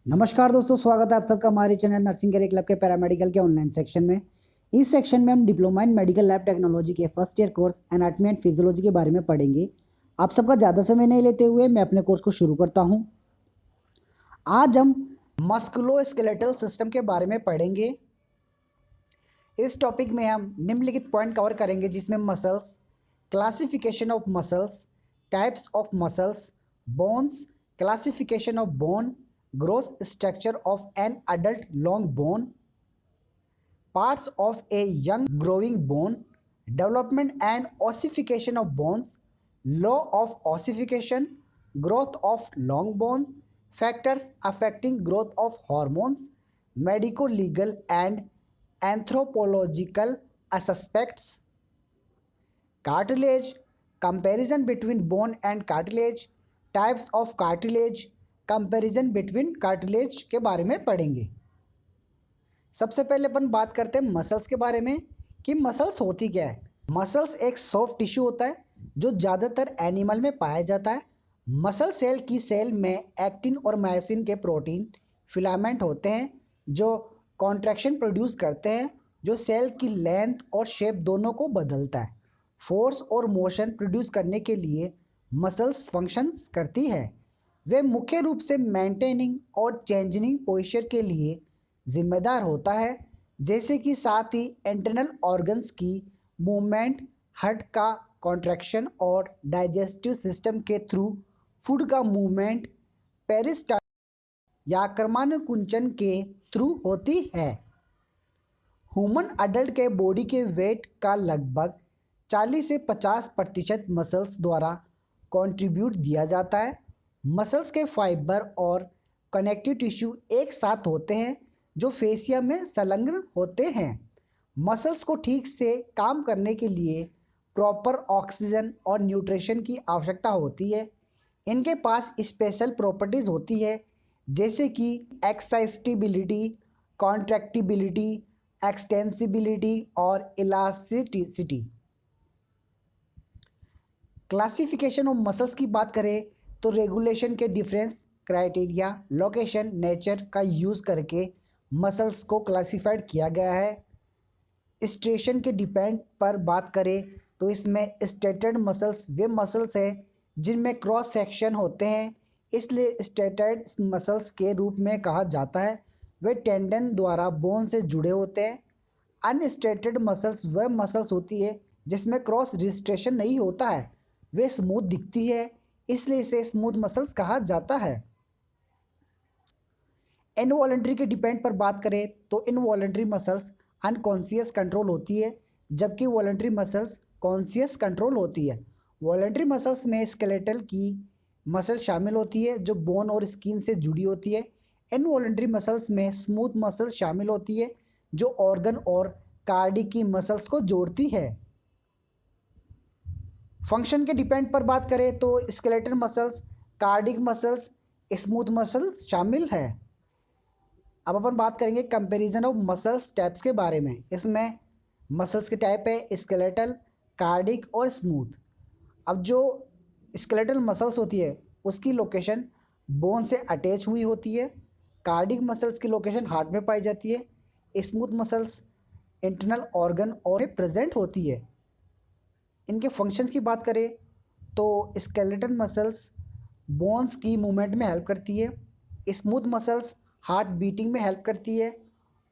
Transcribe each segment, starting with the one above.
नमस्कार दोस्तों, स्वागत है आप सबका हमारे चैनल नर्सिंग केयर क्लब के पैरामेडिकल के ऑनलाइन सेक्शन में। इस सेक्शन में हम diploma in medical lab technology के first year course anatomy and physiology के बारे में पढ़ेंगे। आप सबका ज़्यादा समय नहीं लेते हुए मैं अपने कोर्स को शुरू करता हूं। आज हम मस्कुलोस्केलेटल सिस्टम के बारे में पढ़ेंगे। इस टॉपिक में हम निम्नलिखित पॉइंट कवर करेंगे, जिसमें muscles, classification of muscles, types of muscles, bones, classification of bone, gross structure of an adult long bone, parts of a young growing bone, development and ossification of bones, law of ossification, growth of long bone, factors affecting growth of hormones, medico-legal and anthropological aspects, cartilage, comparison between bone and cartilage, types of cartilage, comparison between cartilage के बारे में पढ़ेंगे। सबसे पहले अपन बात करते हैं muscles के बारे में कि मसल्स होती क्या है। मसल्स एक सॉफ्ट टिश्यू होता है जो ज़्यादातर एनिमल में पाया जाता है। मसल सेल की सेल में एक्टिन और मायोसिन के प्रोटीन फिलामेंट होते हैं जो कॉन्ट्रैक्शन प्रोड्यूस करते हैं, जो सेल की लेंथ और शेप दोनों को बदलता है। फोर्स और मोशन प्रोड्यूस करने के लिए मसल्स फंक्शंस करती है। वे मुख्य रूप से मेंटेनिंग और चेंजिंग पोस्चर के लिए जिम्मेदार होता है, जैसे कि साथ ही इंटरनल ऑर्गन्स की मूवमेंट, हार्ट का कॉन्ट्रैक्शन और डाइजेस्टिव सिस्टम के थ्रू फूड का मूवमेंट पेरिस्टाल्टिक या कर्मानुकुंचन के थ्रू होती है। ह्यूमन अडल्ट के बॉडी के वेट का लगभग 40 से 50% मसल्स द्वारा कंट्रीब्यूट दिया जाता है। मसल्स के फाइबर और कनेक्टिव टिश्यू एक साथ होते हैं जो फेसिया में संलग्न होते हैं। मसल्स को ठीक से काम करने के लिए प्रॉपर ऑक्सीजन और न्यूट्रिशन की आवश्यकता होती है। इनके पास स्पेशल प्रॉपर्टीज़ होती है, जैसे कि एक्साइटिबिलिटी, कॉन्ट्रैक्टिबिलिटी, एक्सटेंसिबिलिटी और इलास्टिसिटी। क्लासिफिकेशन ऑफ मसल्स की बात करें तो रेगुलेशन के डिफरेंस क्राइटेरिया, लोकेशन, नेचर का यूज़ करके मसल्स को क्लासिफाइड किया गया है। स्ट्रेशन के डिपेंड पर बात करें तो इसमें स्टेटेड मसल्स वे मसल्स हैं जिनमें क्रॉस सेक्शन होते हैं, इसलिए स्टेटेड मसल्स के रूप में कहा जाता है। वे टेंडन द्वारा बोन से जुड़े होते हैं। अनस्टेटेड मसल्स वह मसल्स होती है जिसमें क्रॉस रिस्ट्रेशन नहीं होता है, वे स्मूथ दिखती है, इसलिए इसे स्मूथ मसल्स कहा जाता है। इनवॉलंटरी के डिपेंड पर बात करें तो इनवॉलंटरी मसल्स अनकॉन्शियस कंट्रोल होती है, जबकि वॉलंटरी मसल्स कॉन्शियस कंट्रोल होती है। वॉलंटरी मसल्स में स्केलेटल की मसल शामिल होती है जो बोन और स्किन से जुड़ी होती है। इनवॉलंटरी मसल्स में स्मूथ मसल शामिल होती है जो ऑर्गन और कार्डिक की मसल्स को जोड़ती है। फंक्शन के डिपेंड पर बात करें तो skeletal muscles, cardiac muscles, smooth muscles शामिल है। अब अपन बात करेंगे कंपैरिजन ऑफ मसल्स टाइप्स के बारे में। इसमें मसल्स के टाइप है स्केलेटल, कार्डिक और स्मूथ। अब जो स्केलेटल मसल्स होती है उसकी लोकेशन बोन से अटैच हुई होती है। कार्डिक मसल्स की लोकेशन हार्ट में पाई जाती है। स्मूथ मसल्स इंटरनल ऑर्गन और प्रेजेंट होती है। इनके फंक्शंस की बात करें तो स्केलेटल मसल्स बोन्स की मूवमेंट में हेल्प करती है। स्मूथ मसल्स हार्ट बीटिंग में हेल्प करती है,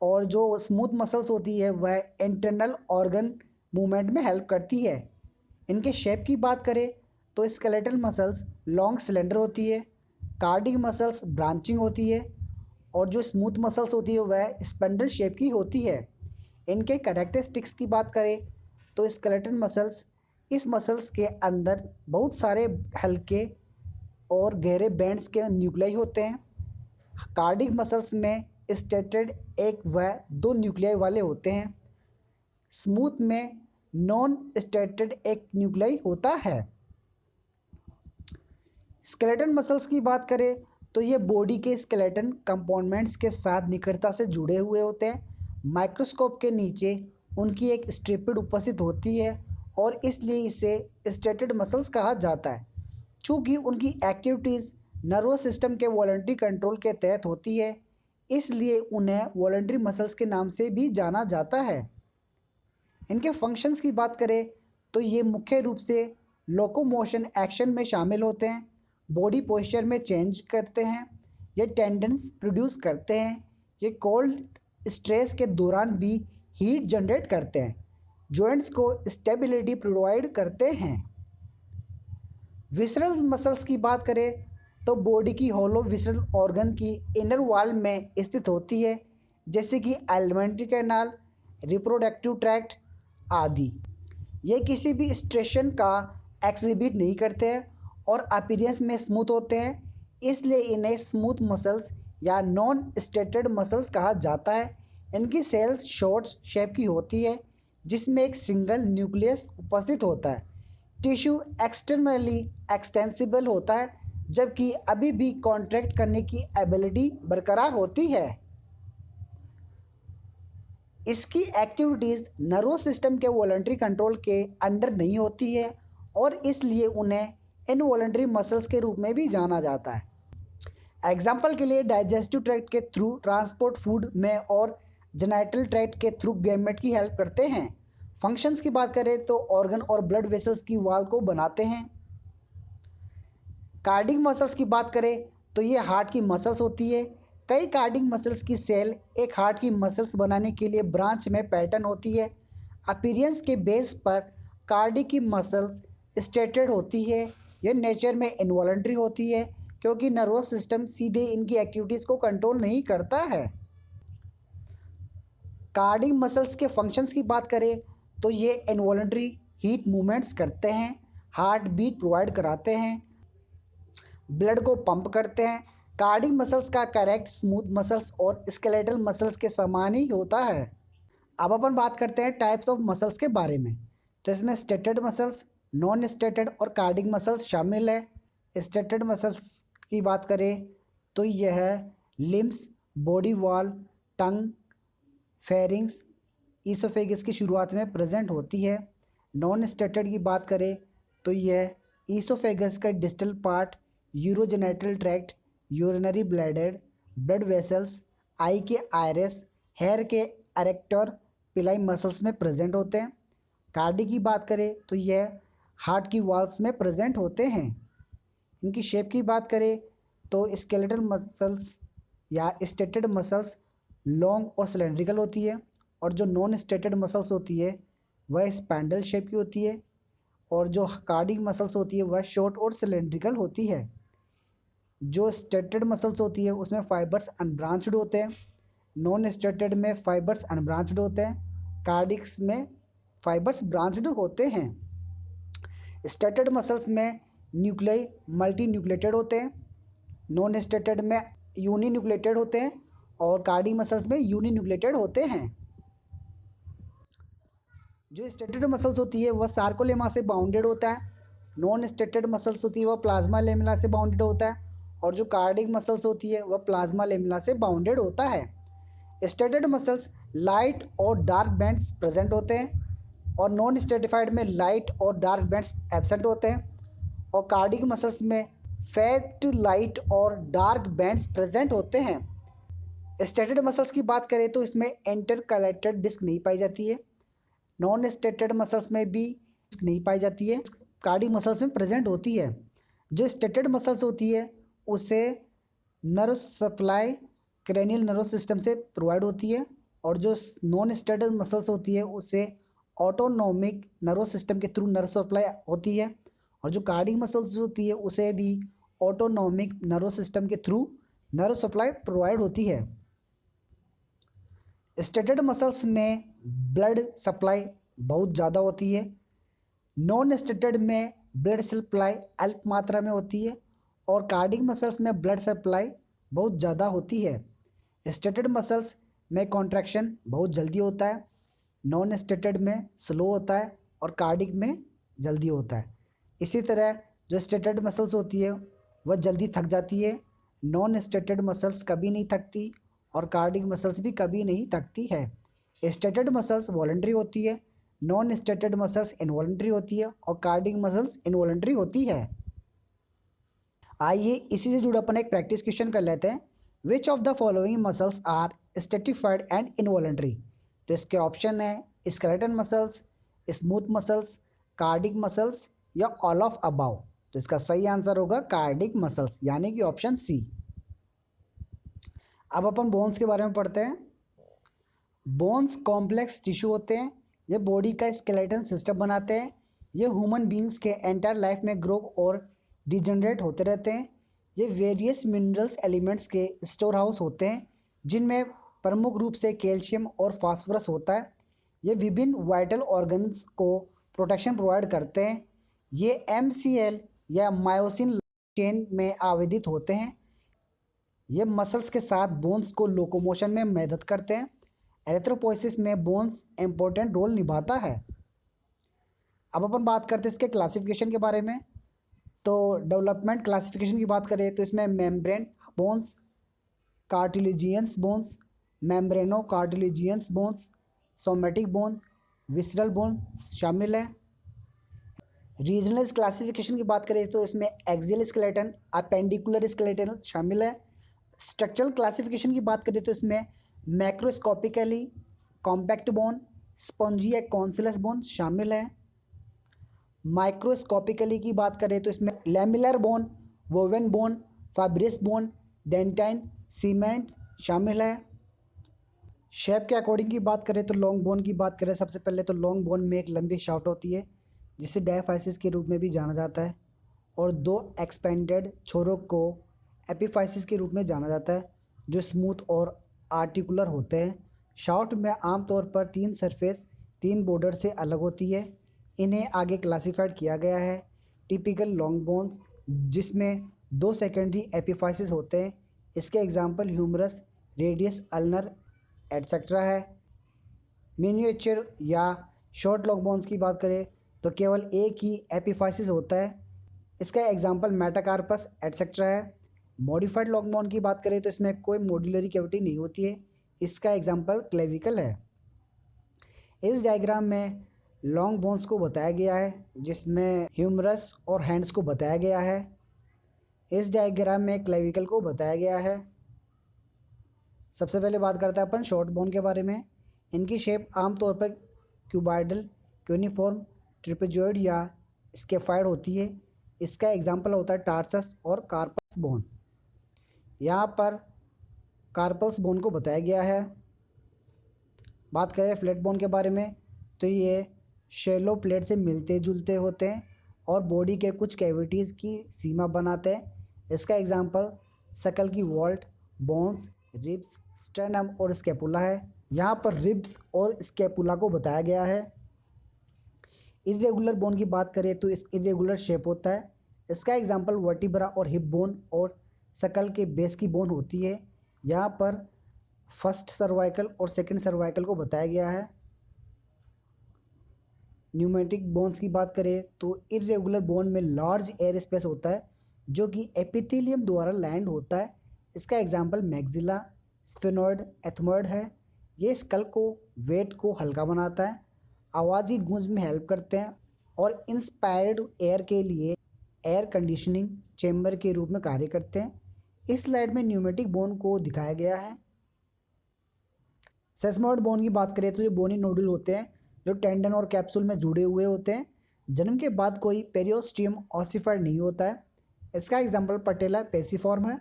और जो स्मूथ मसल्स होती है वह इंटरनल ऑर्गन मूवमेंट में हेल्प करती है। इनके शेप की बात करें तो स्केलेटल मसल्स लॉन्ग सिलेंडर होती है, कार्डिक मसल्स ब्रांचिंग होती है, और जो स्मूथ मसल्स होती है वह स्पंडल शेप की होती है। इनके कैरेक्टरिस्टिक्स की बात करें तो स्केलेटल मसल्स, इस मसल्स के अंदर बहुत सारे हल्के और गहरे बैंड्स के न्यूक्लियाई होते हैं। कार्डिक मसल्स में स्टेटेड एक व दो न्यूक्लियाई वाले होते हैं। स्मूथ में नॉन स्टेटेड एक न्यूक्लियाई होता है। स्केलेटन मसल्स की बात करें तो ये बॉडी के स्केलेटन कंपोनेंट्स के साथ निकटता से जुड़े हुए होते हैं। माइक्रोस्कोप के नीचे उनकी एक स्ट्रिपिड उपस्थित होती है और इसलिए इसे स्टेटेड मसल्स कहा जाता है। चूँकि उनकी एक्टिविटीज़ नर्वस सिस्टम के वॉलंटरी कंट्रोल के तहत होती है, इसलिए उन्हें वॉलंटरी मसल्स के नाम से भी जाना जाता है। इनके फंक्शंस की बात करें तो ये मुख्य रूप से लोकोमोशन एक्शन में शामिल होते हैं, बॉडी पोस्चर में चेंज करते हैं, ये टेंडेंस प्रोड्यूस करते हैं, ये कोल्ड स्ट्रेस के दौरान भी हीट जनरेट करते हैं, जॉइंट्स को स्टेबिलिटी प्रोवाइड करते हैं। विसरल मसल्स की बात करें तो बॉडी की होलो विसरल ऑर्गन की इनर वॉल में स्थित होती है, जैसे कि एलिमेंट्री कैनाल, रिप्रोडक्टिव ट्रैक्ट आदि। ये किसी भी स्ट्रेशन का एक्सिबिट नहीं करते हैं और अपीयरेंस में स्मूथ होते हैं, इसलिए इन्हें स्मूथ मसल्स या नॉन स्टेटेड मसल्स कहा जाता है। इनकी सेल्स शॉर्ट शेप की होती है, जिसमें एक सिंगल न्यूक्लियस उपस्थित होता है। टिश्यू एक्सटर्नली एक्सटेंसिबल होता है, जबकि अभी भी कॉन्ट्रैक्ट करने की एबिलिटी बरकरार होती है। इसकी एक्टिविटीज़ नर्वस सिस्टम के वॉलंटरी कंट्रोल के अंडर नहीं होती है और इसलिए उन्हें इनवॉलंटरी मसल्स के रूप में भी जाना जाता है। एग्जाम्पल के लिए डाइजेस्टिव ट्रैक्ट के थ्रू ट्रांसपोर्ट फूड में और जेनिटल ट्रैक्ट के थ्रू गैमेट की हेल्प करते हैं। फंक्शंस की बात करें तो ऑर्गन और ब्लड वेसल्स की वॉल को बनाते हैं। कार्डिक मसल्स की बात करें तो ये हार्ट की मसल्स होती है। कई कार्डिक मसल्स की सेल एक हार्ट की मसल्स बनाने के लिए ब्रांच में पैटर्न होती है। अपीयरेंस के बेस पर कार्डिक की मसल्स स्टेटेड होती है। यह नेचर में इनवॉलंटरी होती है क्योंकि नर्वस सिस्टम सीधे इनकी एक्टिविटीज़ को कंट्रोल नहीं करता है। कार्डिक मसल्स के फंक्शंस की बात करें तो ये इनवॉलंटरी हीट मूवमेंट्स करते हैं, हार्ट बीट प्रोवाइड कराते हैं, ब्लड को पंप करते हैं। कार्डिक मसल्स का करेक्ट स्मूथ मसल्स और स्केलेटल मसल्स के समान ही होता है। अब अपन बात करते हैं टाइप्स ऑफ मसल्स के बारे में। तो इसमें स्टेटेड मसल्स, नॉन स्टेटेड और कार्डिक मसल्स शामिल है। स्टेटेड मसल्स की बात करें तो यह लिम्स, बॉडी वॉल, टंग, फेरिंग्स, ईसोफेगस की शुरुआत में प्रेजेंट होती है। नॉन स्टेटेड की बात करें तो यह ईसोफेगस का distal part, urogenital tract, urinary bladder, blood vessels, eye के आयरस, हेयर के एरेक्टर पिलाई मसल्स में प्रेजेंट होते हैं। कार्डिक की बात करें तो यह हार्ट की वॉल्स में प्रेजेंट होते हैं। इनकी शेप की बात करें तो स्केलेटल मसल्स या स्टेटेड मसल्स लॉन्ग और सिलेंड्रिकल होती है और जो नॉन स्टेटेड मसल्स होती है वह स्पैंडल शेप की होती है और जो कार्डिक मसल्स होती है वह शॉर्ट और सिलेंड्रिकल होती है। जो स्टेटेड मसल्स होती है उसमें फाइबर्स अनब्रांच्ड होते हैं, नॉन स्टेटेड में फाइबर्स अनब्रांच्ड होते हैं, कार्डिक्स में फाइबर्स ब्रांच्ड होते हैं। स्टेटेड मसल्स में न्यूक्लियाई मल्टी न्यूक्लिएटेड होते हैं, नॉन स्टेटेड में यूनी न्यूक्लिएटेड होते हैं और कार्डिक मसल्स में यूनी न्यूक्लिएटेड होते हैं। जो स्टेटेड मसल्स होती है वह सार्कोलेमा से बाउंडेड होता है, नॉन स्टेटेड मसल्स होती है वह प्लाज्मा लेमिना से बाउंडेड होता है और जो कार्डिक मसल्स होती है वह प्लाज्मा लेमिना से बाउंडेड होता है। स्टेटेड मसल्स लाइट और डार्क बैंड्स प्रेजेंट होते हैं और नॉन स्टेटिफाइड में लाइट और डार्क बैंड्स एब्सेंट होते हैं और कार्डिक मसल्स में फेट लाइट और डार्क बैंड्स प्रेजेंट होते हैं। स्टेटेड मसल्स की बात करें तो इसमें इंटरकलेक्टेड डिस्क नहीं पाई जाती है, नॉन स्टेटेड मसल्स में भी डिस्क नहीं पाई जाती है, कार्डिक मसल्स में प्रेजेंट होती है। जो स्टेटेड मसल्स होती है उसे nerve supply cranial nervous system से प्रोवाइड होती है और जो नॉन स्टेटेड मसल्स होती है उसे ऑटोनॉमिक नर्वस सिस्टम के थ्रू नर्व सप्लाई होती है और जो कार्डिक मसल्स होती है उसे भी ऑटोनॉमिक नर्वस सिस्टम के थ्रू नर्व सप्लाई प्रोवाइड होती है। स्टेटेड मसल्स में ब्लड सप्लाई बहुत ज़्यादा होती है, नॉन स्टेटेड में ब्लड सप्लाई अल्प मात्रा में होती है और कार्डिक मसल्स में ब्लड सप्लाई बहुत ज़्यादा होती है। स्टेटेड मसल्स में कॉन्ट्रैक्शन बहुत जल्दी होता है, नॉन स्टेटेड में स्लो होता है और कार्डिक में जल्दी होता है। इसी तरह जो स्टेटेड मसल्स होती है वह जल्दी थक जाती है, नॉन स्टेटेड मसल्स कभी नहीं थकती और कार्डिक मसल्स भी कभी नहीं थकती है। स्टेटेड मसल्स वॉलंटरी होती है, नॉन स्टेटेड मसल्स इनवॉलंटरी होती है और कार्डिक मसल्स इनवॉलंटरी होती है। आइए इसी से जुड़ा अपन एक प्रैक्टिस क्वेश्चन कर लेते हैं। Which of the following muscles are striated and involuntary. तो इसके ऑप्शन है skeleton muscles, smooth muscles, cardiac muscles या ऑल ऑफ अबाव। तो इसका सही आंसर होगा कार्डिक मसल्स यानी कि ऑप्शन सी। अब अपन बोन्स के बारे में पढ़ते हैं। बोन्स कॉम्प्लेक्स टिश्यू होते हैं, ये बॉडी का स्केलेटन सिस्टम बनाते हैं। ये ह्यूमन बींग्स के एंटायर लाइफ में ग्रो और डिजनरेट होते रहते हैं। ये वेरियस मिनरल्स एलिमेंट्स के स्टोर हाउस होते हैं, जिनमें प्रमुख रूप से कैल्शियम और फास्फोरस होता है। ये विभिन्न वाइटल ऑर्गन्स को प्रोटेक्शन प्रोवाइड करते हैं। ये MCL या मायोसिन चेन में आवेदित होते हैं। ये मसल्स के साथ बोन्स को लोकोमोशन में मदद करते हैं। एरिथ्रोपोइसिस में बोन्स इंपॉर्टेंट रोल निभाता है। अब अपन बात करते हैं इसके क्लासिफिकेशन के बारे में। तो डेवलपमेंट क्लासिफिकेशन की बात करें तो इसमें membrane bones, cartilaginous bones, membranocartilaginous bones, somatic bone, visceral bone शामिल है। रीजनल क्लासिफिकेशन की बात करें तो इसमें एक्सियल स्केलेटन, अपेंडिकुलर स्केलेटन शामिल है। स्ट्रक्चरल क्लासिफिकेशन की बात करें तो इसमें मैक्रोस्कोपिकली कॉम्पैक्ट बोन, स्पॉन्जी या कॉन्सिलस बोन शामिल है। माइक्रोस्कोपिकली की बात करें तो इसमें lamellar bone, woven bone, fibrous bone, dentine, cement शामिल है। शेप के अकॉर्डिंग की बात करें तो लॉन्ग बोन की बात करें सबसे पहले तो लॉन्ग बोन में एक लंबी शाफ्ट होती है जिसे डायफाइसिस के रूप में भी जाना जाता है, और दो एक्सपेंडेड छोरों को एपिफाइसिस के रूप में जाना जाता है जो स्मूथ और आर्टिकुलर होते हैं। शाफ्ट में आमतौर पर 3 सरफेस 3 बॉर्डर से अलग होती है। इन्हें आगे क्लासिफाइड किया गया है। टिपिकल लॉन्ग बोन्स जिसमें 2 सेकेंडरी एपिफाइसिस होते हैं, इसके example humerus, radius, ulna etcetera है। मिनिएचर या शॉर्ट लॉन्ग बोन्स की बात करें तो केवल एक ही एपिफाइसिस होता है, इसका एग्जांपल मेटाकार्पस एटसेट्रा है। मॉडिफाइड लॉन्ग बोन की बात करें तो इसमें कोई मॉड्यूलरी कैविटी नहीं होती है, इसका एग्जांपल क्लेविकल है। इस डायग्राम में लॉन्ग बोन्स को बताया गया है जिसमें ह्यूमरस और हैंड्स को बताया गया है। इस डायग्राम में क्लेविकल को बताया गया है। सबसे पहले बात करते हैं अपन शॉर्ट बोन के बारे में। इनकी शेप आमतौर पर क्यूबॉइडल, क्यूनिफॉर्म, ट्रिपेजॉइड या स्केफाइड होती है, इसका एग्जांपल होता है टार्सस और कार्पस बोन। यहाँ पर कार्पल्स बोन को बताया गया है। बात करें फ्लैट बोन के बारे में तो ये शैलो प्लेट से मिलते जुलते होते हैं और बॉडी के कुछ कैविटीज़ की सीमा बनाते हैं, इसका एग्जांपल सकल की वॉल्ट, बोन्स, रिब्स, स्टर्नम और स्कैपुला है। यहाँ पर रिब्स और स्कैपुला को बताया गया है। इरेगुलर बोन की बात करें तो इस इरेगुलर शेप होता है, इसका एग्जांपल वर्टिब्रा और हिप बोन और सकल के बेस की बोन होती है। यहाँ पर फर्स्ट सर्वाइकल और सेकंड सर्वाइकल को बताया गया है। न्यूमेटिक बोन्स की बात करें तो इरेगुलर बोन में लार्ज एयर स्पेस होता है जो कि एपिथेलियम द्वारा लैंड होता है, इसका एग्जांपल मैक्सिला, स्फेनॉइड, एथमॉइड है। ये स्कल को वेट को हल्का बनाता है, आवाज़ की गूंज में हेल्प करते हैं और इंस्पायर्ड एयर के लिए एयर कंडीशनिंग चेम्बर के रूप में कार्य करते हैं। इस स्लाइड में न्यूमेटिक बोन को दिखाया गया है। सेस्मॉइड बोन की बात करें तो ये बोनी नोडुल होते हैं जो टेंडन और कैप्सूल में जुड़े हुए होते हैं। जन्म के बाद कोई पेरियोस्टियम ऑसिफाइड नहीं होता है, इसका एग्जाम्पल पटेला पेसिफॉर्म है।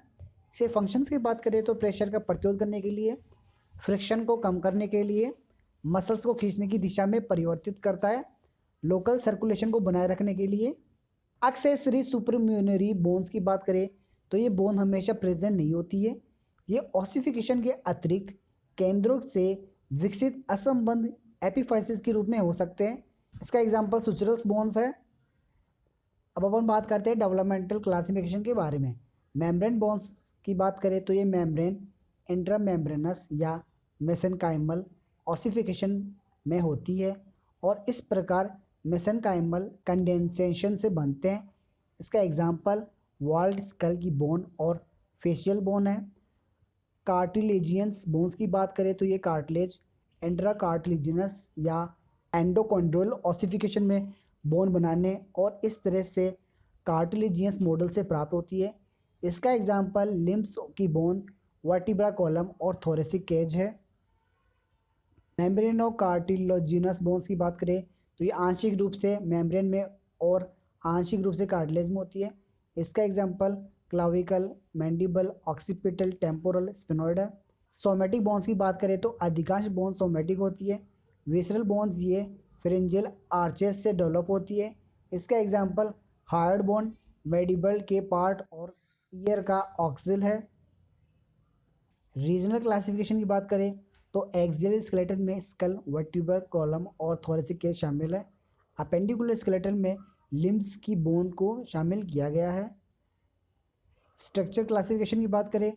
इसे फंक्शंस की बात करें तो प्रेशर का प्रतिरोध करने के लिए, फ्रिक्शन को कम करने के लिए, मसल्स को खींचने की दिशा में परिवर्तित करता है, लोकल सर्कुलेशन को बनाए रखने के लिए। एक्सेसरी सुपरम्यूनरी बोन्स की बात करें तो ये बोन हमेशा प्रेजेंट नहीं होती है, ये ऑसिफिकेशन के अतिरिक्त केंद्रों से विकसित असंबद्ध एपिफाइसिस के रूप में हो सकते हैं, इसका एग्जांपल सुचरल्स बोन्स है। अब अपन बात करते हैं डेवलपमेंटल क्लासिफिकेशन के बारे में। मेम्ब्रेन बोन्स की बात करें तो ये मेम्ब्रेन, इंट्रामेम्ब्रेनस या मेसेनकाइमल ऑसिफिकेशन में होती है और इस प्रकार मेसेनकाइमल कंडेंसेशन से बनते हैं, इसका एग्जांपल वॉल्ड स्कल की बोन और फेशियल बोन है। कार्टिलेजियंस बोन्स की बात करें तो ये कार्टिलेज, इंट्रा कार्टिलेजिनस या एंडोकॉन्ड्रोल ऑसिफिकेशन में बोन बनाने और इस तरह से कार्टिलेजियंस मॉडल से प्राप्त होती है, इसका एग्जाम्पल लिम्स की बोन, वर्टिब्रा कॉलम और थोरेसिक केज है। मेम्ब्रेनो कार्टिलोजिनस बोन्स की बात करें तो ये आंशिक रूप से मेम्ब्रेन में और आंशिक रूप से कार्टिलेज में होती है। इसका example clavicle, mandible, occipital, temporal, sphenoid है। सोमेटिक बोन्स की बात करें तो अधिकांश बोन्स सोमेटिक होती है। विसरल बोन्स ये फेरेंजियल आर्चेस से डेवलप होती है। इसका एग्जाम्पल हार्ड बोन, मैंडिबल के पार्ट और ईयर का ऑक्सिल है। रीजनल क्लासिफिकेशन की बात करें तो एक्सियल स्केलेटन में स्कल, वर्टिब्रल कॉलम और थोरेसिक केज शामिल है। अपेंडिकुलर स्केलेटन में लिम्स की बोन को शामिल किया गया है। स्ट्रक्चर क्लासिफिकेशन की बात करें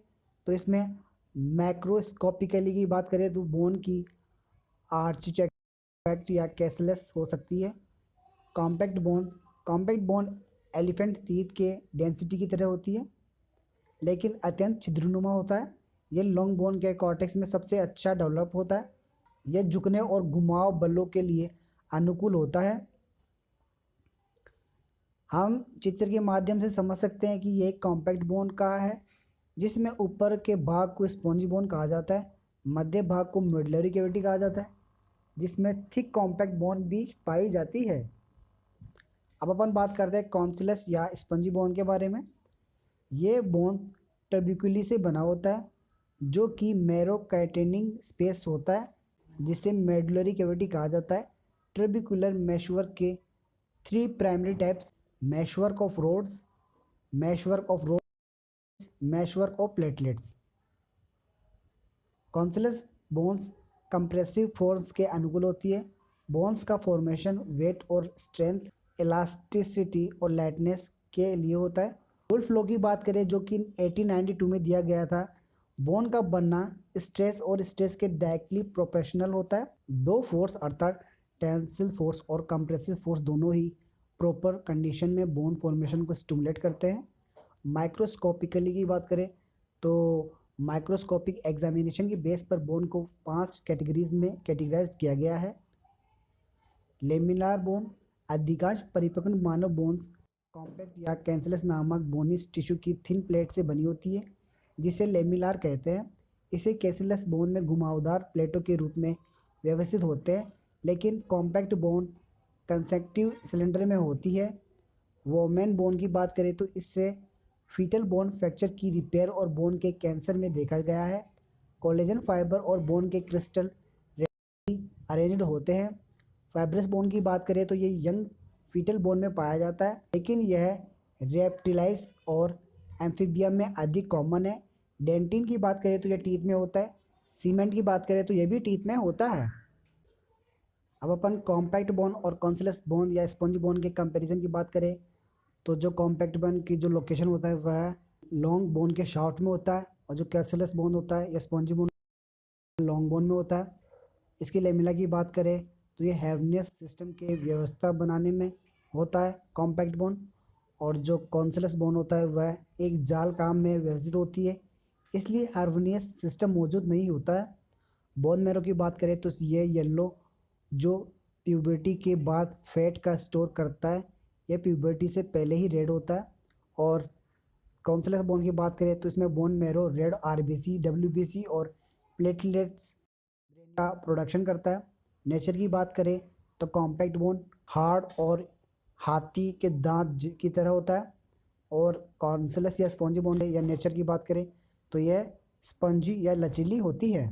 तो इसमें मैक्रोस्कोपिकली की बात करें तो बोन की आर्चीटेक्ट या कैसलेस हो सकती है। कॉम्पैक्ट बोन एलिफेंट टीथ के डेंसिटी की तरह होती है लेकिन अत्यंत छिद्रनुमा होता है। ये लॉन्ग बोन के कॉर्टेक्स में सबसे अच्छा डेवलप होता है। यह झुकने और घुमाव बलों के लिए अनुकूल होता है। हम चित्र के माध्यम से समझ सकते हैं कि ये एक कॉम्पैक्ट बोन का है जिसमें ऊपर के भाग को स्पॉन्जी बोन कहा जाता है, मध्य भाग को मिडलरी कैविटी कहा जाता है जिसमें थिक कॉम्पैक्ट बोन भी पाई जाती है। अब अपन बात करते हैं कॉन्सिलस या स्पंजी बोन के बारे में। ये बोन टर्बिकुली से बना होता है जो कि मैरो कैटेनिंग स्पेस होता है जिसे मेडुलरी कैविटी कहा जाता है। ट्रेबिकुलर मैशवर्क के 3 primary types, meshwork of rods, meshwork of platelets. Cancellous bones compressive force के अनुकूल होती है। बोन्स का फॉर्मेशन वेट और स्ट्रेंथ, इलास्टिसिटी और लाइटनेस के लिए होता है। रूल फ्लो की बात करें जो कि 1892 में दिया गया था, बोन का बनना स्ट्रेस और स्ट्रेस के डायरेक्टली प्रोपोर्शनल होता है। दो फोर्स अर्थात टेंसिल फोर्स और कंप्रेसिव फोर्स दोनों ही प्रॉपर कंडीशन में बोन फॉर्मेशन को स्टिमुलेट करते हैं। माइक्रोस्कोपिकली की बात करें तो माइक्रोस्कोपिक एग्जामिनेशन की बेस पर बोन को 5 कैटेगरीज में कैटेगराइज किया गया है। लेमिनार बोन, अधिकांश परिपक्व मानव बोन्स कॉम्पैक्ट या कैंसलस नामक बोनिस टिश्यू की थिन प्लेट से बनी होती है जिसे लेमिनार कहते हैं। इसे कैंसलस बोन में घुमावदार प्लेटों के रूप में व्यवस्थित होते हैं लेकिन कॉम्पैक्ट बोन कंसेक्टिव सिलेंडर में होती है। वोमेन बोन की बात करें तो इससे फीटल बोन फ्रैक्चर की रिपेयर और बोन के कैंसर में देखा गया है। कोलेजन फाइबर और बोन के क्रिस्टल अरेंज्ड होते हैं। फाइब्रस बोन की बात करें तो ये यंग फीटल बोन में पाया जाता है लेकिन यह रेप्टिलाइज और एम्फीबियम में अधिक कॉमन है। डेंटिन की बात करें तो यह टीथ में होता है। सीमेंट की बात करें तो यह भी टीथ में होता है। अब अपन कॉम्पैक्ट बोन और कॉन्सिलस बोन या स्पंजी बोन के कंपैरिजन की बात करें तो जो कॉम्पैक्ट बोन की जो लोकेशन होता है वह लॉन्ग बोन के शाफ्ट में होता है और जो कैंसलस बोन होता है या स्पंजी बोन लॉन्ग बोन में होता है। इसकी लेमिला की बात करें तो ये हेर्नियस सिस्टम के व्यवस्था बनाने में होता है कॉम्पैक्ट बोन, और जो कॉन्सिलस बोन होता है वह एक जाल काम में व्यवस्थित होती है इसलिए हार्मोनियस सिस्टम मौजूद नहीं होता है। बोन मैरो की बात करें तो ये येलो जो प्यूबर्टी के बाद फैट का स्टोर करता है, यह प्यूबर्टी से पहले ही रेड होता है। और कॉन्सिलस बोन की बात करें तो इसमें bone marrow red RBC, WBC और प्लेटलेट्स का प्रोडक्शन करता है। नेचर की बात करें तो कॉम्पैक्ट बोन हार्ड और हाथी के दांत की तरह होता है और कॉन्सिलस या स्पॉन्जी बोन या नेचर की बात करें तो यह स्पंजी या लचीली होती है।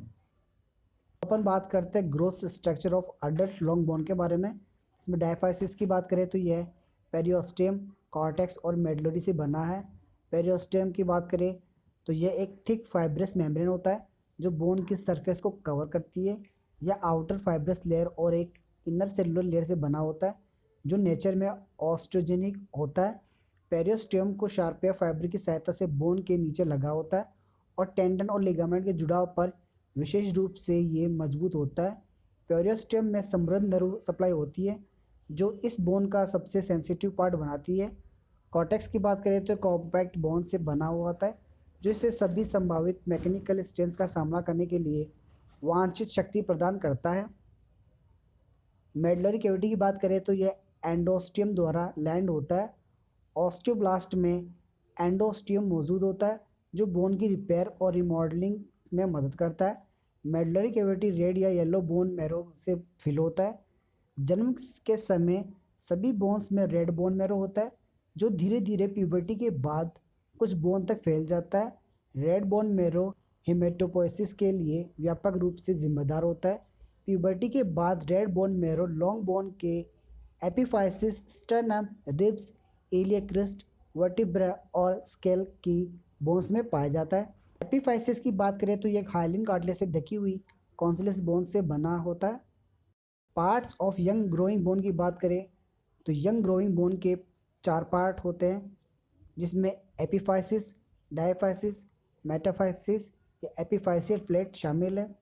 अपन बात करते हैं growth structure of adult long bone के बारे में। इसमें डायफाइसिस की बात करें तो यह पेरियोस्टेम, कॉर्टेक्स और मेडुलरी से बना है। पेरियोस्टेम की बात करें तो यह एक थिक फाइब्रस मेम्ब्रेन होता है जो बोन की सरफेस को कवर करती है। यह आउटर फाइब्रस लेयर और एक इनर सेलुलर लेयर से बना होता है जो नेचर में ऑस्टोजेनिक होता है। पेरियोस्टेम को शार्पिया फाइबर की सहायता से बोन के नीचे लगा होता है और टेंडन और लिगामेंट के जुड़ाव पर विशेष रूप से ये मजबूत होता है। पेरियोस्टेम में समृद्ध नर्व सप्लाई होती है जो इस बोन का सबसे सेंसिटिव पार्ट बनाती है। कॉर्टेक्स की बात करें तो कॉम्पैक्ट बोन से बना हुआ होता है जो इसे सभी संभावित मैकेनिकल स्ट्रेंथ का सामना करने के लिए वांछित शक्ति प्रदान करता है। मेडुलरी कैविटी की बात करें तो यह एंडोस्टियम द्वारा लैंड होता है। ऑस्टियोब्लास्ट में एंडोस्टियम मौजूद होता है जो बोन की रिपेयर और रिमॉडलिंग में मदद करता है। मेडलरी कैविटी रेड या येलो बोन मैरो से फिल होता है। जन्म के समय सभी बोन्स में रेड बोन मैरो होता है जो धीरे धीरे प्यूबर्टी के बाद कुछ बोन तक फैल जाता है। रेड बोन मैरो हेमेटोपोइसिस के लिए व्यापक रूप से जिम्मेदार होता है। प्यूबर्टी के बाद red bone marrow long bone के epiphysis, sternum, ribs, iliac crest, vertebra और स्केल की बोन्स में पाया जाता है। एपिफाइसिस की बात करें तो यह हाइलिन कार्टिलेज से ढकी हुई कॉन्सिलस बोन से बना होता है। Parts of young growing bone की बात करें तो यंग ग्रोइंग बोन के 4 पार्ट होते हैं जिसमें एपिफाइसिस, डायफाइसिस, मेटाफाइसिस या एपिफाइसियल प्लेट शामिल है।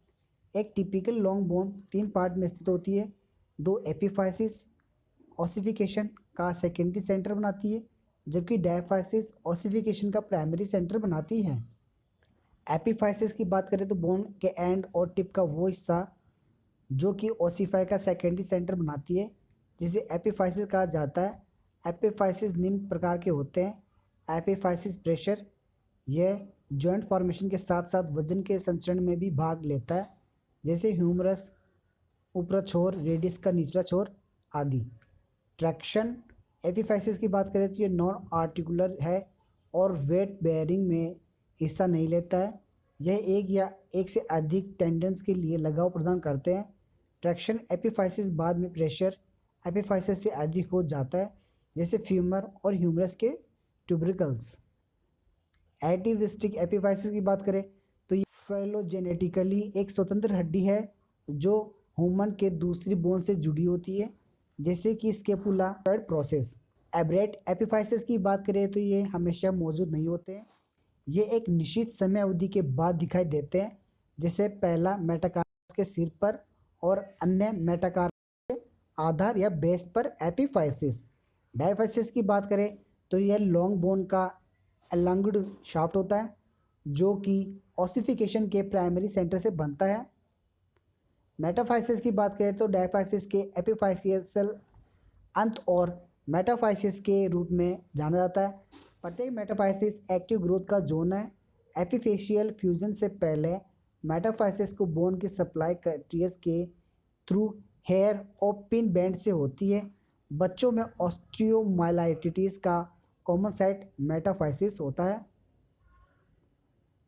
एक टिपिकल लॉन्ग बोन 3 पार्ट में स्थित होती है। 2 एपिफाइसिस ऑसिफिकेशन का सेकेंडरी सेंटर बनाती है जबकि डायफाइसिस ऑसिफिकेशन का प्राइमरी सेंटर बनाती है। एपिफाइसिस की बात करें तो बोन के एंड और टिप का वो हिस्सा जो कि ओसिफाई का सेकेंडरी सेंटर बनाती है जिसे एपिफाइसिस कहा जाता है। एपिफाइसिस निम्न प्रकार के होते हैं। एपिफाइसिस प्रेशर, यह जॉइंट फॉर्मेशन के साथ साथ वजन के संचरण में भी भाग लेता है जैसे ह्यूमरस ऊपरी छोर, रेडियस का निचला छोर आदि। ट्रैक्शन, एपिफाइसिस की बात करें तो ये नॉन आर्टिकुलर है और वेट बेयरिंग में हिस्सा नहीं लेता है। यह एक या एक से अधिक टेंडेंस के लिए लगाव प्रदान करते हैं। ट्रैक्शन एपिफाइसिस बाद में प्रेशर एपिफाइसिस से अधिक हो जाता है जैसे फ्यूमर और ह्यूमरस के ट्यूबरिकल्स। एटिविस्टिक एपिफाइसिस की बात करें तो ये फाइलोजेनेटिकली एक स्वतंत्र हड्डी है जो ह्यूमन के दूसरी बोन से जुड़ी होती है जैसे कि स्केपुला प्रोसेस। एब्रेट एपिफाइसिस की बात करें तो ये हमेशा मौजूद नहीं होते हैं। ये एक निश्चित समय अवधि के बाद दिखाई देते हैं जैसे पहला मेटाकार्पस के सिर पर और अन्य मेटाकार्पस के आधार या बेस पर एपिफाइसिस। डायफाइसिस की बात करें तो यह लॉन्ग बोन का एलांग्ड शाफ्ट होता है जो कि ऑसिफिकेशन के प्राइमरी सेंटर से बनता है। मेटाफाइसिस की बात करें तो डायफाइसिस के एपिफाइसियल अंत और मेटाफाइसिस के रूप में जाना जाता है। प्रत्येक मेटाफाइसिस एक्टिव ग्रोथ का जोन है। एपिफेशियल फ्यूजन से पहले मेटाफाइसिस को बोन की सप्लाई कैरियर्स के थ्रू हेयर और पिन बैंड से होती है। बच्चों में ऑस्टियोमाइलाइटिस का कॉमन साइट मेटाफाइसिस होता है।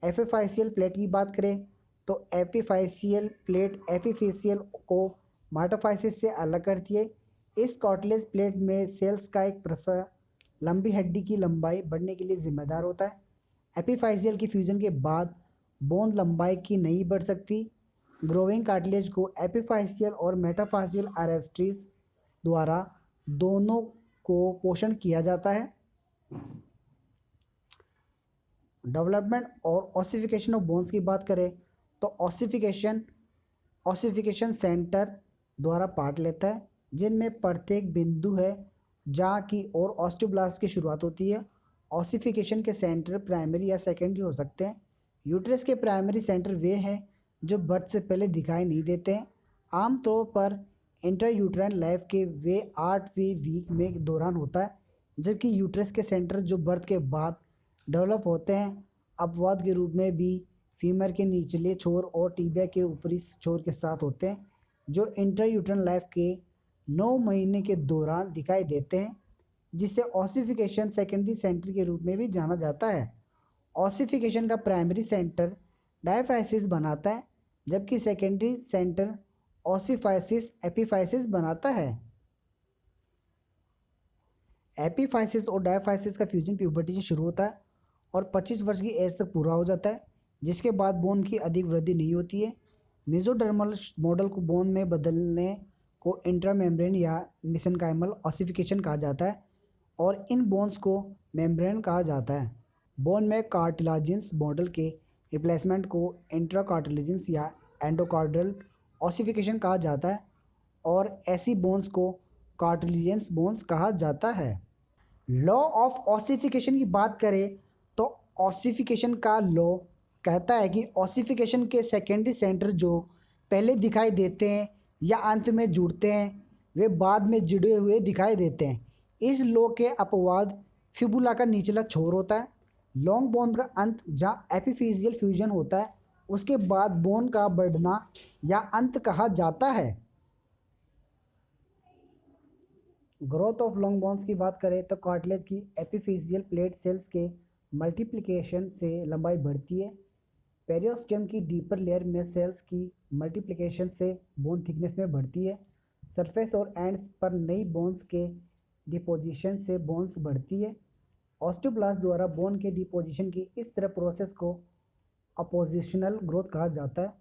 एपिफाइसियल प्लेट की बात करें तो एपिफाइसियल प्लेट एपिफेशियल को मेटाफाइसिस से अलग करती है। इस कार्टिलेज प्लेट में सेल्स का एक प्रसार लंबी हड्डी की लंबाई बढ़ने के लिए जिम्मेदार होता है। एपिफाइसियल की फ्यूजन के बाद बोन लंबाई की नहीं बढ़ सकती। ग्रोइंग कार्टिलेज को एपिफाइसियल और मेटाफाइसियल आर्टरीज द्वारा दोनों को पोषण किया जाता है। डेवलपमेंट और ऑसिफिकेशन ऑफ बोन्स की बात करें तो ऑसिफिकेशन सेंटर द्वारा पार्ट लेता है जिनमें प्रत्येक बिंदु है जहाँ की और ऑस्टियोब्लास्ट की शुरुआत होती है। ऑसिफिकेशन के सेंटर प्राइमरी या सेकेंडरी हो सकते हैं। यूट्रस के प्राइमरी सेंटर वे हैं जो बर्थ से पहले दिखाई नहीं देते हैं। आमतौर पर इंट्रायूट्राइन लाइफ के वे 8वें वीक में दौरान होता है जबकि यूट्रस के सेंटर जो बर्थ के बाद डेवलप होते हैं अपवाद के रूप में भी फीमर के निचले छोर और टीबिया के ऊपरी छोर के साथ होते हैं जो इंट्रायूट्राइन लाइफ के 9 महीने के दौरान दिखाई देते हैं जिसे ऑसिफिकेशन सेकेंडरी सेंटर के रूप में भी जाना जाता है। ऑसिफिकेशन का प्राइमरी सेंटर डायफाइसिस बनाता है जबकि सेकेंडरी सेंटर ऑसिफाइसिस एपिफाइसिस बनाता है। एपिफाइसिस और डायफाइसिस का फ्यूजन प्यूबर्टी से शुरू होता है और 25 वर्ष की एज तक पूरा हो जाता है जिसके बाद बोन की अधिक वृद्धि नहीं होती है। मेसोडर्मल मॉडल को बोन में बदलने को इंट्रामेम्ब्रेन या मिसेनकाइमल ऑसिफिकेशन कहा जाता है और इन बोन्स को मेम्ब्रेन कहा जाता है। बोन में कार्टिलाजिनस मॉडल के रिप्लेसमेंट को इंट्राकार्टिलेजिनस या एंडोकार्डियल ऑसिफिकेशन कहा जाता है और ऐसी बोन्स को कार्टिलेजिनस बोन्स कहा जाता है। लॉ ऑफ ऑसिफिकेशन की बात करें तो ऑसिफिकेशन का लॉ कहता है कि ऑसिफिकेशन के सेकेंडरी सेंटर जो पहले दिखाई देते हैं या अंत में जुड़ते हैं वे बाद में जुड़े हुए दिखाई देते हैं। इस लॉ के अपवाद फिबुला का निचला छोर होता है लॉन्ग बोन का अंत जहाँ एपिफिजियल फ्यूजन होता है उसके बाद बोन का बढ़ना या अंत कहा जाता है। ग्रोथ ऑफ लॉन्ग बोन्स की बात करें तो कार्टिलेज की एपिफिजियल प्लेट सेल्स के मल्टीप्लिकेशन से लंबाई बढ़ती है। पेरियोस्टेम की डीपर लेयर में सेल्स की मल्टीप्लिकेशन से बोन थिकनेस में बढ़ती है। सरफेस और एंड्स पर नई बोन्स के डिपोजिशन से बोन्स बढ़ती है। ऑस्टियोब्लास्ट द्वारा बोन के डिपोजिशन की इस तरह प्रोसेस को अपोजिशनल ग्रोथ कहा जाता है।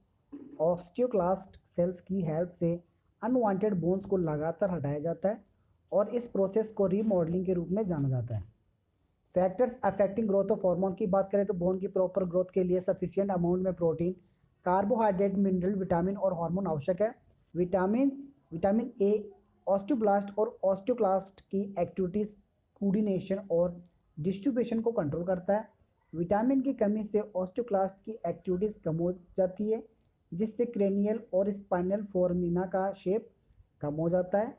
ऑस्टियोक्लास्ट सेल्स की हेल्प से अनवांटेड बोन्स को लगातार हटाया जाता है और इस प्रोसेस को रीमॉडलिंग के रूप में जाना जाता है। Factors affecting growth of hormone की बात करें तो बोन की प्रॉपर ग्रोथ के लिए सफिशिएंट अमाउंट में प्रोटीन, कार्बोहाइड्रेट, मिनरल, विटामिन और हार्मोन आवश्यक है। विटामिन ए ऑस्टियोब्लास्ट और ऑस्टियोक्लास्ट की एक्टिविटीज, कोऑर्डिनेशन और डिस्ट्रीब्यूशन को कंट्रोल करता है। विटामिन की कमी से ऑस्टियोक्लास्ट की एक्टिविटीज कम हो जाती है जिससे क्रेनियल और स्पाइनल फोरमिना का शेप कम हो जाता है।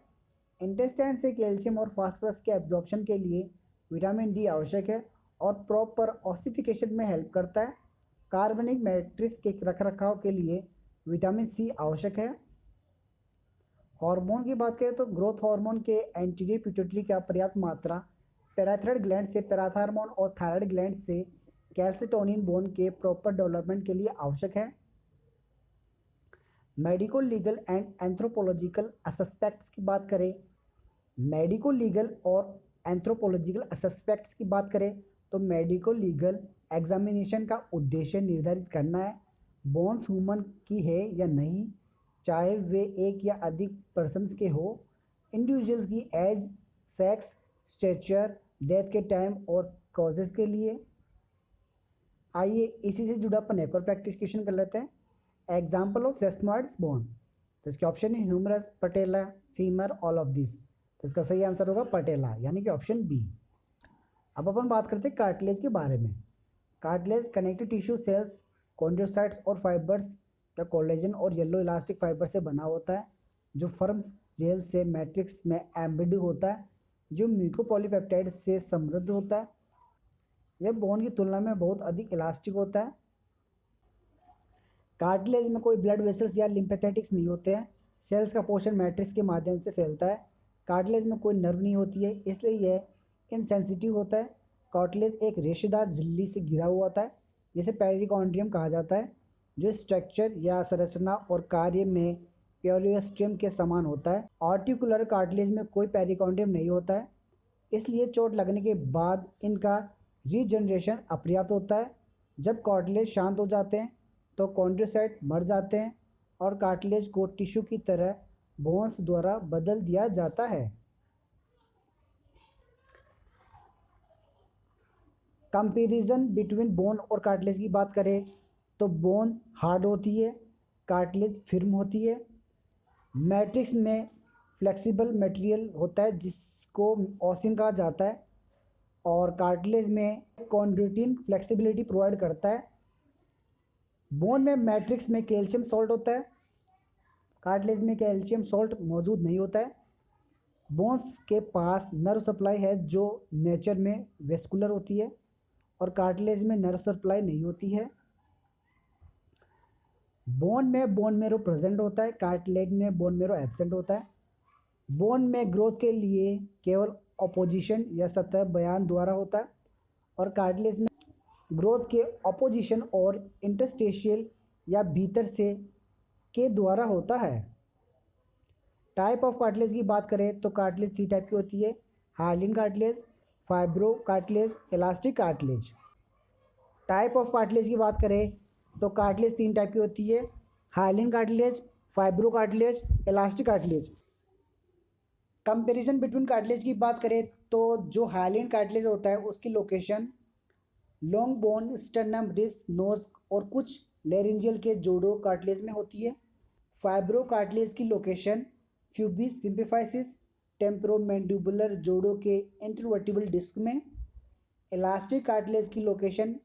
इंटेस्टाइन से कैल्शियम और फास्फोरस के एब्जॉर्प्शन के लिए विटामिन डी आवश्यक है और प्रॉपर ऑसिफिकेशन में हेल्प करता है। कार्बनिक मैट्रिक्स के रखरखाव के लिए विटामिन सी आवश्यक है। हार्मोन की बात करें तो ग्रोथ हार्मोन के एंटीरियर पिट्यूटरी का पर्याप्त मात्रा पैराथायरॉयड ग्लैंड से पैराथायरमोन और थायराइड ग्लैंड से कैल्सिटोनिन बोन के प्रॉपर डेवलपमेंट के लिए आवश्यक है। Medico legal and anthropological aspects की बात करें मेडिको लीगल और एंथ्रोपोलॉजिकल एस्पेक्ट्स की बात करें तो मेडिको लीगल एग्जामिनेशन का उद्देश्य निर्धारित करना है बोन्स ह्यूमन की है या नहीं, चाहे वे एक या अधिक पर्सन्स के हो, इंडिविजुअल्स की एज, सेक्स, स्टेचर, डेथ के टाइम और कॉजेज के लिए। आइए इसी से जुड़ा अपन एक और प्रैक्टिस क्वेश्चन कर लेते हैं। एग्जाम्पल ऑफ सेस्मॉइड्स बोन, तो इसके ऑप्शन है humerus, patella, femur, all of this. तो इसका सही आंसर होगा पटेला यानी कि ऑप्शन बी। अब अपन बात करते हैं कार्टिलेज के बारे में। Cartilage connective tissue cells, chondrocytes और फाइबर्स का कोलेजन और येलो इलास्टिक फाइबर से बना होता है जो फर्म जेल से मैट्रिक्स में एम्बेड होता है जो म्यूकोपॉलीपेप्टाइड से समृद्ध होता है। यह बोन की तुलना में बहुत अधिक इलास्टिक होता है। कार्टिलेज में कोई ब्लड वेसल्स या लिम्फेथेटिक्स नहीं होते हैं। सेल्स का पोषण मैट्रिक्स के माध्यम से फैलता है। कार्टिलेज में कोई नर्व नहीं होती है इसलिए यह इनसेंसिटिव होता है। कार्टिलेज एक रेशेदार झिल्ली से घिरा हुआ होता है जिसे पेरिकॉन्ड्रियम कहा जाता है जो स्ट्रक्चर या संरचना और कार्य में पेरियोस्टियम के समान होता है। आर्टिकुलर कार्टिलेज में कोई पेरिकॉन्ड्रियम नहीं होता है इसलिए चोट लगने के बाद इनका रीजनरेशन अपर्याप्त होता है। जब कार्टिलेज शांत हो जाते हैं तो कॉन्ड्रोसाइट मर जाते हैं और कार्टिलेज को टिश्यू की तरह बोन्स द्वारा बदल दिया जाता है। कंपैरिजन बिटवीन बोन और कार्टिलेज की बात करें तो बोन हार्ड होती है, कार्टिलेज फिर्म होती है। मैट्रिक्स में फ्लेक्सिबल मटेरियल होता है जिसको ऑसिन कहा जाता है और कार्टिलेज में कॉन्ड्रोटिन फ्लेक्सिबिलिटी प्रोवाइड करता है। बोन में मैट्रिक्स में कैल्शियम सॉल्ट होता है, कार्टिलेज में कैल्शियम सॉल्ट मौजूद नहीं होता है। बोन्स के पास नर्व सप्लाई है जो नेचर में वेस्कुलर होती है और कार्टिलेज में नर्व सप्लाई नहीं होती है। बोन में बोन मेरो प्रेजेंट होता है, कार्टिलेज में बोन मेरो एब्सेंट होता है। बोन में ग्रोथ के लिए केवल अपोजिशन या सतह बयान द्वारा होता है और कार्टिलेज में ग्रोथ के अपोजिशन और इंटरस्टेशियल या भीतर से के द्वारा होता है। टाइप ऑफ कार्टिलेज की बात करें तो कार्टिलेज 3 टाइप की होती है, hyaline cartilage, fibro cartilage, elastic cartilage. Type of cartilage की बात करें तो कार्टिलेज 3 टाइप की होती है, hyaline cartilage, fibro cartilage, elastic cartilage. Comparison between cartilage की बात करें तो जो हाइलिन कार्टिलेज होता है उसकी location long bone, sternum, ribs, nose और कुछ लेरिंजियल के जोड़ों कार्टिलेज में होती है। फाइब्रो कार्टिलेज की लोकेशन प्यूबिस सिम्प्लिफाइसिस, टेम्पोरोमैंडिबुलर जोड़ों के इंटरवर्टिबल डिस्क में। इलास्टिक कार्टिलेज की लोकेशन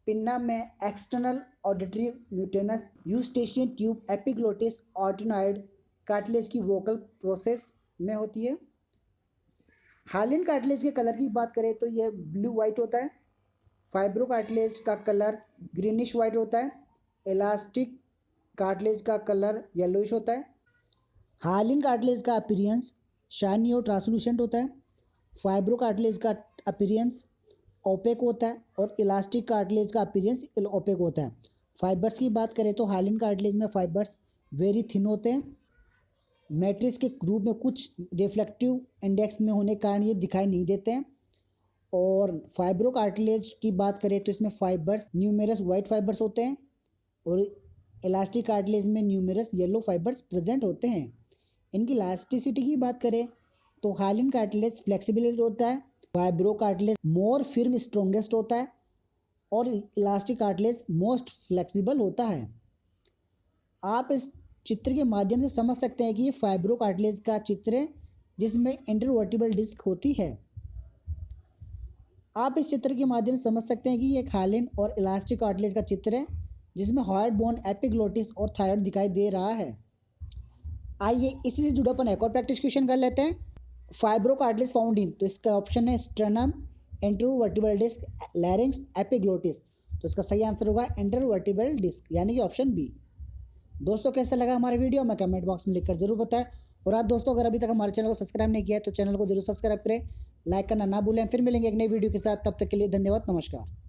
पिन्ना में external auditory meatus Eustachian tube epiglottis arytenoid cartilage की वोकल प्रोसेस में होती है। हाइलिन कार्टिलेज के कलर की बात करें तो यह ब्लू वाइट होता है। फाइब्रो कार्टिलेज का कलर ग्रीनिश वाइट होता है। इलास्टिक कार्टिलेज का कलर येलोइश होता है। हाइलिन कार्टिलेज का अपीयरेंस शाइनी और ट्रांसलूसेंट होता है। फाइब्रो कार्टिलेज का अपीयरेंस ओपेक होता है और इलास्टिक कार्टिलेज का अपीयरेंस ओपेक होता है। फाइबर्स की बात करें तो हाइलिन कार्टिलेज में फाइबर्स वेरी थिन होते हैं। मैट्रिक्स के रूप में कुछ रिफ्लेक्टिव इंडेक्स में होने के कारण ये दिखाई नहीं देते हैं। और फाइब्रो कार्टिलेज की बात करें तो इसमें फाइबर्स न्यूमेरस वाइट फाइबर्स होते हैं और इलास्टिक कार्टिलेज में न्यूमेरस येलो फाइबर्स प्रेजेंट होते हैं। इनकी इलास्टिसिटी की बात करें तो हाइलिन कार्टिलेज फ्लेक्सिबल होता है, फाइब्रो कार्टिलेज मोर फिर्म स्ट्रॉन्गेस्ट होता है और इलास्टिक कार्टिलेज मोस्ट फ्लेक्सिबल होता है। आप इस चित्र के माध्यम से समझ सकते हैं कि ये फाइब्रो कार्टिलेज का चित्र है जिसमें इंटरवर्टिबल डिस्क होती है। आप इस चित्र के माध्यम से समझ सकते हैं कि ये एक हाइलिन और इलास्टिक कार्टिलेज का चित्र है जिसमें हार्ड बोन, एपिग्लोटिस और थायराइड दिखाई दे रहा है। आइए इसी से जुड़ा अपन एक और प्रैक्टिस क्वेश्चन कर लेते हैं। फाइब्रो कार्टिलेज फाउंड इन, तो इसका ऑप्शन है sternum, intervertebral disc, larynx, epiglottis. तो इसका सही आंसर होगा इंटरवर्टिबल डिस्क यानी कि ऑप्शन बी। दोस्तों कैसा लगा हमारा वीडियो हमें कमेंट बॉक्स में लिखकर जरूर बताएं। और आज दोस्तों अगर अभी तक हमारे चैनल को सब्सक्राइब नहीं किया है तो चैनल को जरूर सब्सक्राइब करें, लाइक करना ना भूलें। फिर मिलेंगे एक नई वीडियो के साथ, तब तक के लिए धन्यवाद, नमस्कार।